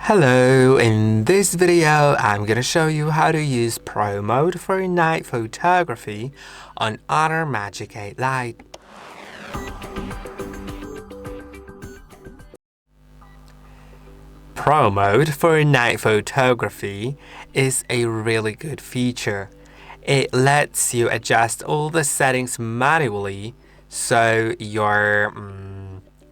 Hello, in this video I'm going to show you how to use Pro Mode for night photography on HONOR Magic8 Lite. Pro Mode for night photography is a really good feature. It lets you adjust all the settings manually so your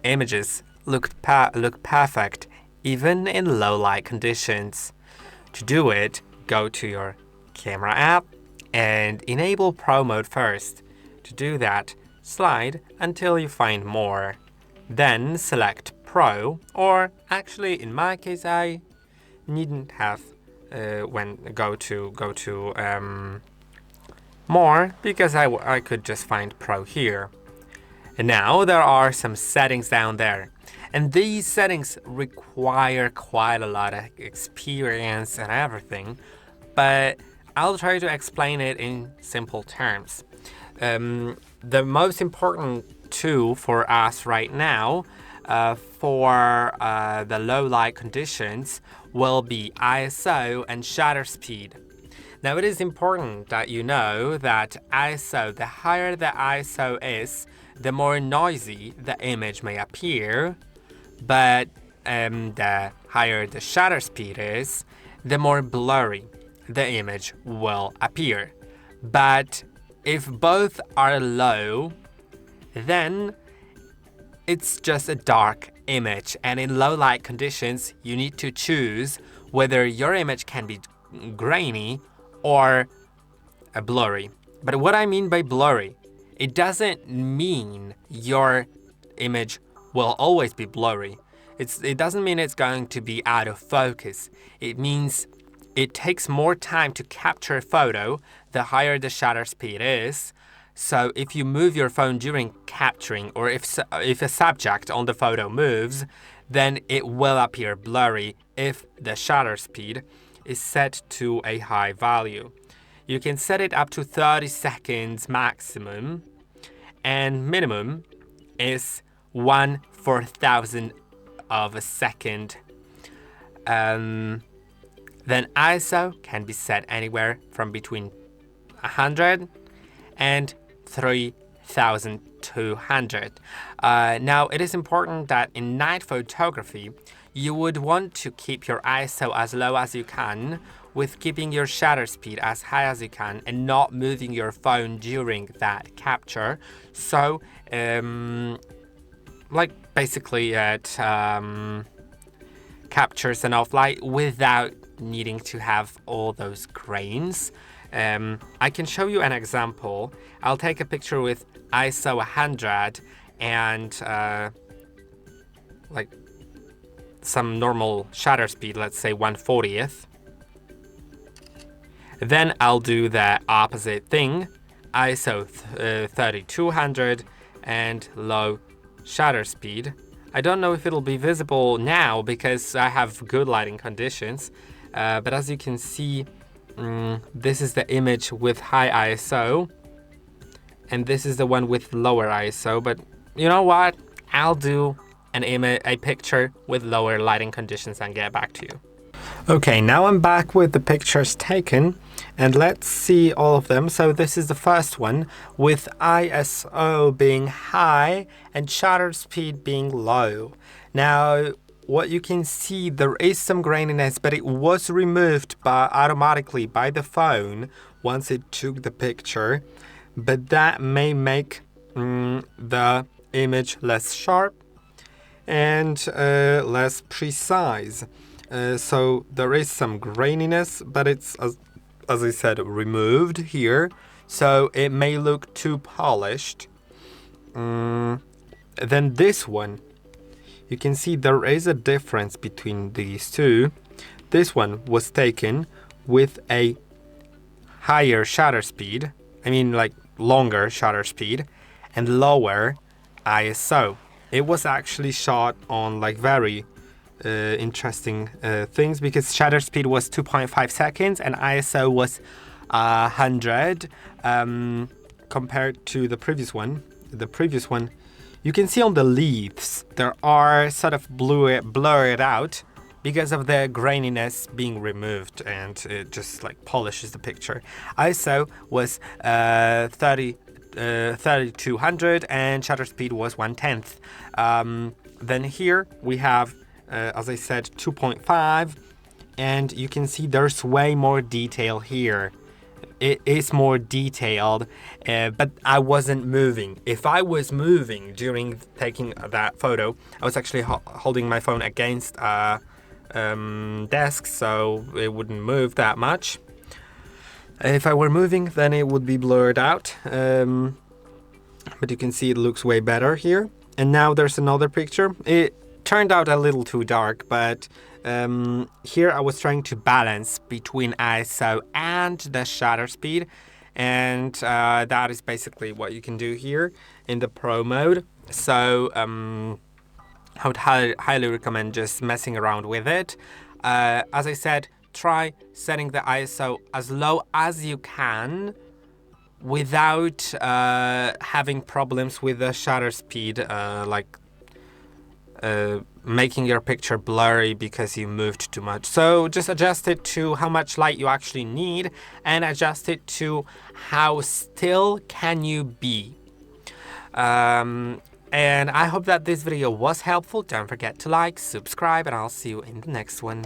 images look perfect even in low light conditions. To do it, go to your camera app and enable Pro Mode first. To do that, slide until you find more. Then select Pro, or actually in my case I needn't have go to more because I could just find Pro here. And now there are some settings down there. And these settings require quite a lot of experience and everything, but I'll try to explain it in simple terms. The most important tool for us right now for the low light conditions will be ISO and shutter speed. Now it is important that you know that ISO, the higher the ISO is, the more noisy the image may appear, but the higher the shutter speed is, the more blurry the image will appear. But if both are low, then it's just a dark image, and in low light conditions you need to choose whether your image can be grainy or blurry. But what I mean by blurry, it doesn't mean your image will always be blurry. It doesn't mean it's going to be out of focus. It means it takes more time to capture a photo the higher the shutter speed is. So if you move your phone during capturing, or if a subject on the photo moves, then it will appear blurry if the shutter speed is set to a high value. You can set it up to 30 seconds maximum, and minimum is 1/4000 of a second. Then ISO can be set anywhere from between 100 and 3200. Now it is important that in night photography you would want to keep your ISO as low as you can, with keeping your shutter speed as high as you can and not moving your phone during that capture. So basically it captures enough light without needing to have all those grains. I can show you an example. I'll take a picture with ISO 100 and some normal shutter speed, let's say 1/40th. Then I'll do the opposite thing, ISO 3200 and low shutter speed. I don't know if it'll be visible now because I have good lighting conditions, but as you can see, this is the image with high ISO, and this is the one with lower ISO. But you know what? I'll do a picture with lower lighting conditions and get back to you. Okay, now I'm back with the pictures taken, and let's see all of them. So this is the first one with ISO being high and shutter speed being low. Now what you can see, there is some graininess, but it was removed automatically by the phone once it took the picture. But that may make the image less sharp and less precise. So there is some graininess, but it's, as I said, removed here. So it may look too polished. Then this one, you can see there is a difference between these two. This one was taken with a higher shutter speed, longer shutter speed, and lower ISO. It was actually shot on very interesting things, because shutter speed was 2.5 seconds and ISO was 100 compared to the previous one. The previous one, you can see on the leaves there are sort of blurred out because of the graininess being removed, and it just like polishes the picture. ISO was 3200 and shutter speed was 1/10. Then here we have, as I said, 2.5, and you can see there's way more detail here. It is more detailed, but I wasn't moving. If I was moving during taking that photo, I was actually holding my phone against a desk, so it wouldn't move that much. If I were moving, then it would be blurred out, but you can see it looks way better here. And now there's another picture. It turned out a little too dark, but here I was trying to balance between ISO and the shutter speed, and that is basically what you can do here in the Pro mode. So I would highly recommend just messing around with it. As I said, try setting the ISO as low as you can without having problems with the shutter speed, like making your picture blurry because you moved too much. So just adjust it to how much light you actually need, and adjust it to how still can you be. And I hope that this video was helpful. Don't forget to like, subscribe, and I'll see you in the next one.